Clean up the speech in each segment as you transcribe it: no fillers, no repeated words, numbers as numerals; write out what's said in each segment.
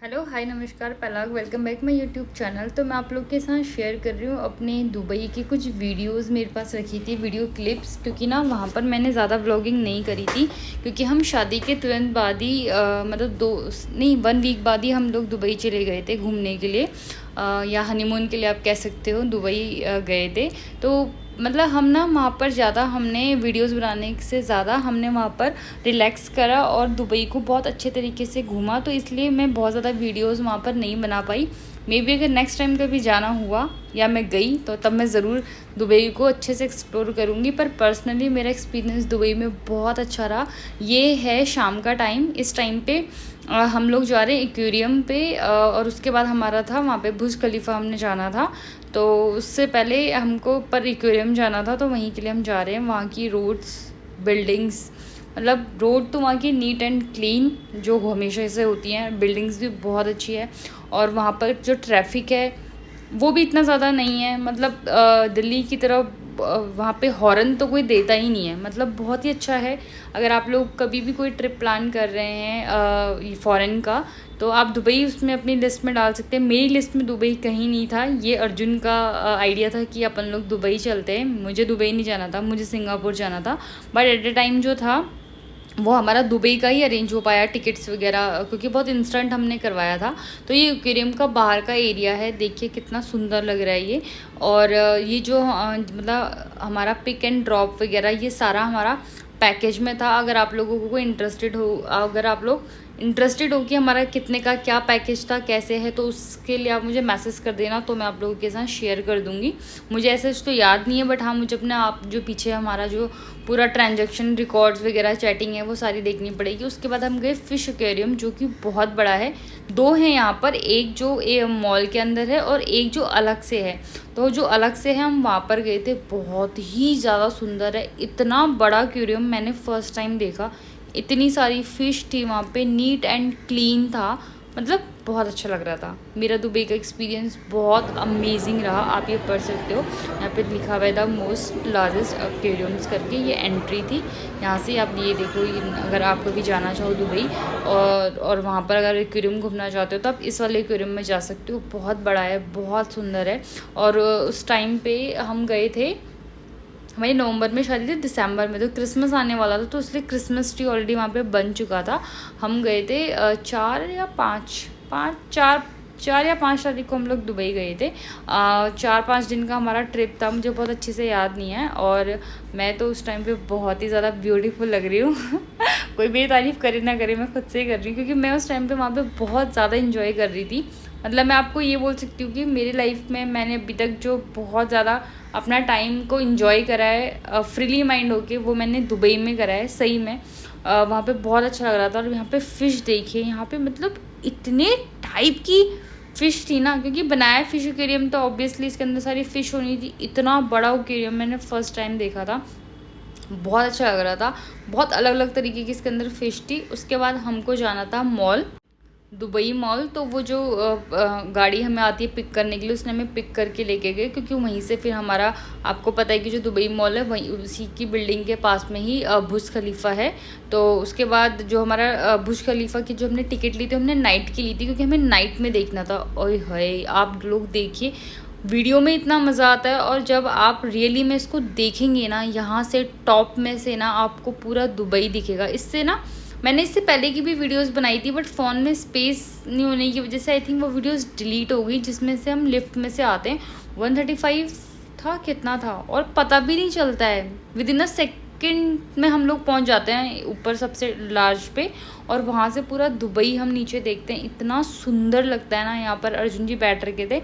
Hello hi नमस्कार Parag, welcome back my YouTube channel. तो मैं आप लोग के साथ शेयर कर रही हूँ अपने दुबई की कुछ वीडियोस मेरे पास रखी थी, वीडियो क्लिप्स, क्योंकि ना वहाँ पर मैंने ज़्यादा व्लॉगिंग नहीं करी थी क्योंकि हम शादी के तुरंत बाद ही मतलब 1 वीक बाद ही हम लोग दुबई चले गए थे घूमने के लिए, या हनीमून के लिए आप कह सकते हो। दुबई गए थे तो मतलब हम ना वहाँ पर ज़्यादा हमने वीडियोस बनाने से ज़्यादा हमने वहाँ पर रिलैक्स करा और दुबई को बहुत अच्छे तरीके से घूमा। तो इसलिए मैं बहुत ज़्यादा वीडियोस वहाँ पर नहीं बना पाई। मे बी अगर नेक्स्ट टाइम कभी जाना हुआ या मैं गई तो तब मैं ज़रूर दुबई को अच्छे से एक्सप्लोर करूँगी। पर पर्सनली मेरा एक्सपीरियंस दुबई में बहुत अच्छा रहा। ये है शाम का टाइम, इस टाइम पे हम लोग जा रहे हैं एक्वेरियम पे, और उसके बाद हमारा था वहाँ पे बुर्ज खलीफा हमने जाना था। तो उससे पहले हमको पर एक्वेरियम जाना था, तो वहीं के लिए हम जा रहे हैं। वहाँ की रोड्स, बिल्डिंग्स, मतलब रोड तो वहाँ की नीट एंड क्लीन जो हमेशा से होती हैं, बिल्डिंग्स भी बहुत अच्छी है। और वहाँ पर जो ट्रैफिक है वो भी इतना ज़्यादा नहीं है, मतलब दिल्ली की तरह वहाँ पे हॉर्न तो कोई देता ही नहीं है, मतलब बहुत ही अच्छा है। अगर आप लोग कभी भी कोई ट्रिप प्लान कर रहे हैं फॉरेन का, तो आप दुबई उसमें अपनी लिस्ट में डाल सकते हैं। मेरी लिस्ट में दुबई कहीं नहीं था, ये अर्जुन का आइडिया था कि अपन लोग दुबई चलते हैं। मुझे दुबई नहीं जाना था, मुझे सिंगापुर जाना था। बट एट द टाइम जो था वो हमारा दुबई का ही अरेंज हो पाया, टिकट्स वगैरह, क्योंकि बहुत इंस्टेंट हमने करवाया था। तो ये एक्वेरियम का बाहर का एरिया है, देखिए कितना सुंदर लग रहा है ये। और ये जो मतलब हमारा पिक एंड ड्रॉप वगैरह ये सारा हमारा पैकेज में था। अगर आप लोगों को इंटरेस्टेड हो, अगर आप लोग इंटरेस्टेड हो कि हमारा कितने का क्या पैकेज था, कैसे है, तो उसके लिए आप मुझे मैसेज कर देना, तो मैं आप लोगों के साथ शेयर कर दूँगी। मुझे ऐसे तो याद नहीं है, बट हाँ मुझे अपने आप जो पीछे हमारा जो पूरा ट्रांजैक्शन रिकॉर्ड्स वगैरह चैटिंग है वो सारी देखनी पड़ेगी। उसके बाद हम गए फ़िश एक्वेरियम, जो कि बहुत बड़ा है। 2 हैं यहाँ पर, एक जो मॉल के अंदर है और एक जो अलग से है। तो जो अलग से है हम वहाँ पर गए थे, बहुत ही ज़्यादा सुंदर है। इतना बड़ा एक्वेरियम मैंने फ़र्स्ट टाइम देखा, इतनी सारी फ़िश थी वहाँ पे, नीट एंड क्लीन था, मतलब बहुत अच्छा लग रहा था। मेरा दुबई का एक्सपीरियंस बहुत अमेजिंग रहा। आप ये पढ़ सकते हो, यहाँ पे लिखा हुआ है द मोस्ट लार्जेस्ट एक्वेरियम्स करके, ये एंट्री थी। यहाँ से आप ये देखो, अगर आप कभी जाना चाहो दुबई और वहाँ पर अगर एक्वेरियम घूमना चाहते हो तो आप इस वाले एक्वेरियम में जा सकते हो। बहुत बड़ा है, बहुत सुंदर है। और उस टाइम पे हम गए थे, हमारी नवंबर में शादी थी, दिसंबर में, तो क्रिसमस आने वाला था, तो इसलिए क्रिसमस ट्री ऑलरेडी वहाँ पे बन चुका था। हम गए थे 4 या 5 तारीख को हम लोग दुबई गए थे। 4-5 दिन का हमारा ट्रिप था, मुझे बहुत अच्छे से याद नहीं है। और मैं तो उस टाइम पे बहुत ही ज़्यादा ब्यूटीफुल लग रही हूँ कोई मेरी तारीफ़ करे ना करे, मैं खुद से ही कर रही हूँ, क्योंकि मैं उस टाइम पे वहाँ पे बहुत ज़्यादा इंजॉय कर रही थी। मतलब मैं आपको ये बोल सकती हूँ कि मेरी लाइफ में मैंने अभी तक जो बहुत ज़्यादा अपना टाइम को इंजॉय करा है फ्रीली माइंड होके, वो मैंने दुबई में करा है सही में। वहाँ पे बहुत अच्छा लग रहा था। और यहाँ पे फ़िश देखिए, यहाँ पे मतलब इतने टाइप की फ़िश थी ना, क्योंकि बनाया फ़िश एक्वेरियम तो ऑब्वियसली इसके अंदर सारी फ़िश होनी थी। इतना बड़ा एक्वेरियम मैंने फ़र्स्ट टाइम देखा था, बहुत अच्छा लग रहा था। बहुत अलग अलग तरीके की इसके अंदर फ़िश थी। उसके बाद हमको जाना था मॉल, दुबई मॉल। तो वो जो गाड़ी हमें आती है पिक करने के लिए, उसने हमें पिक करके लेके गए, क्योंकि वहीं से फिर हमारा, आपको पता है कि जो दुबई मॉल है वहीं उसी की बिल्डिंग के पास में ही बुर्ज खलीफा है। तो उसके बाद जो हमारा बुर्ज खलीफा की जो हमने टिकट ली थी, हमने नाइट की ली थी, क्योंकि हमें नाइट में देखना था। ओए हाय, आप लोग देखिए, वीडियो में इतना मज़ा आता है और जब आप रियली में इसको देखेंगे ना, यहाँ से टॉप में से ना आपको पूरा दुबई दिखेगा। इससे ना, मैंने इससे पहले की भी वीडियोस बनाई थी, बट फ़ोन में स्पेस नहीं होने की वजह से आई थिंक वो वीडियोस डिलीट हो गई, जिसमें से हम लिफ्ट में से आते हैं। 135 था, कितना था और पता भी नहीं चलता है, विद इन अ सेकेंड में हम लोग पहुंच जाते हैं ऊपर सबसे लार्ज पे। और वहाँ से पूरा दुबई हम नीचे देखते हैं, इतना सुंदर लगता है ना। यहाँ पर अर्जुन जी बैठ रखे थे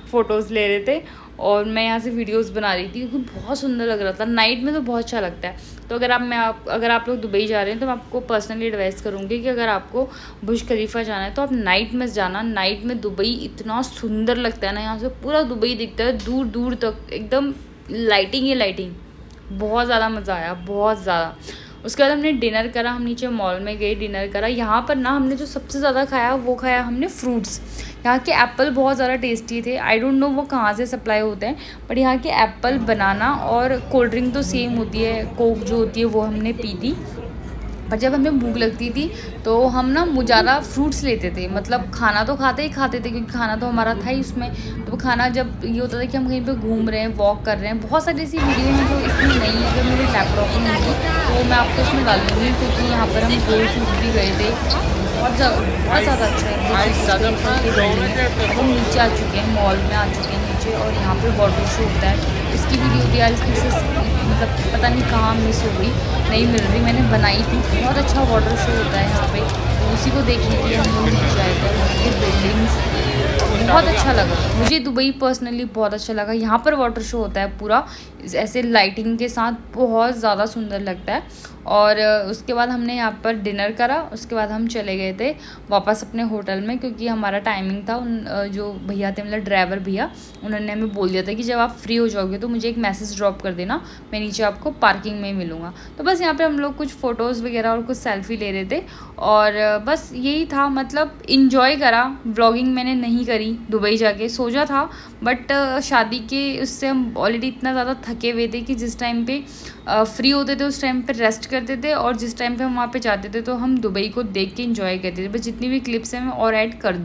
फ़ोटोज़ ले रहे थे और मैं यहाँ से वीडियोस बना रही थी, क्योंकि बहुत सुंदर लग रहा था। नाइट में तो बहुत अच्छा लगता है। तो अगर आप लोग दुबई जा रहे हैं तो मैं आपको पर्सनली एडवाइस करूँगी कि अगर आपको बुर्ज खलीफा जाना है तो आप नाइट में जाना। नाइट में दुबई इतना सुंदर लगता है ना, यहाँ से पूरा दुबई दिखता है दूर दूर तक, एकदम लाइटिंग ही लाइटिंग। बहुत ज़्यादा मज़ा आया, बहुत ज़्यादा। उसके बाद हमने डिनर करा, हम नीचे मॉल में गए, डिनर करा। यहाँ पर ना हमने जो सबसे ज़्यादा खाया वो खाया हमने फ्रूट्स। यहाँ के एप्पल बहुत ज़्यादा टेस्टी थे। आई डोंट नो वो कहाँ से सप्लाई होते हैं, बट यहाँ के एप्पल, बनाना और कोल्ड ड्रिंक तो सेम होती है, कोक जो होती है वो हमने पी थी। पर जब हमें भूख लगती थी तो हम ना ज़्यादा फ्रूट्स लेते थे, मतलब खाना तो खाते थे क्योंकि खाना तो हमारा था ही उसमें। तो खाना जब ये होता था कि हम कहीं पे घूम रहे हैं, वॉक कर रहे हैं, बहुत सारी ऐसी वीडियो हैं जो इसमें नहीं है, अगर मेरे लैपटॉप में होंगी तो मैं आपको इसमें डालूँगी, क्योंकि यहाँ पर हम गोल फूड भी गए थे, बहुत ज़्यादा अच्छा है। अब हम नीचे आ चुके हैं, मॉल में आ चुके हैं नीचे, और यहाँ पर वाटर शो होता है। इसकी वीडियो भी यार इसमें से मतलब पता नहीं कहाँ मिस हो गई, नहीं मिल रही, मैंने बनाई थी। बहुत अच्छा वाटर शो होता है यहाँ पे, तो उसी को देखने के लिए हम लोग नीचे आए थे। यहाँ की बिल्डिंग्स बहुत अच्छा लगा मुझे, दुबई पर्सनली बहुत अच्छा लगा। यहाँ पर वाटर शो होता है पूरा ऐसे लाइटिंग के साथ, बहुत ज़्यादा सुंदर लगता है। और उसके बाद हमने यहाँ पर डिनर करा, उसके बाद हम चले गए थे वापस अपने होटल में, क्योंकि हमारा टाइमिंग था। जो भैया थे, मतलब ड्राइवर भैया, उन्होंने हमें बोल दिया था कि जब आप फ्री हो जाओगे तो मुझे एक मैसेज ड्रॉप कर देना, मैं नीचे आपको पार्किंग में मिलूँगा। तो बस यहाँ पे हम लोग कुछ फ़ोटोज़ वगैरह और कुछ सेल्फी ले रहे थे, और बस यही था, मतलब इन्जॉय करा। व्लॉगिंग मैंने नहीं करी, दुबई जाके सोचा था, बट शादी के उससे हम ऑलरेडी इतना ज़्यादा थके हुए थे कि जिस टाइम पे फ्री होते थे उस टाइम पे रेस्ट करते थे, और जिस टाइम पे हम वहाँ पे जाते थे तो हम दुबई को देख के एंजॉय करते थे। बस जितनी भी क्लिप्स हैं मैं और ऐड कर दूँ।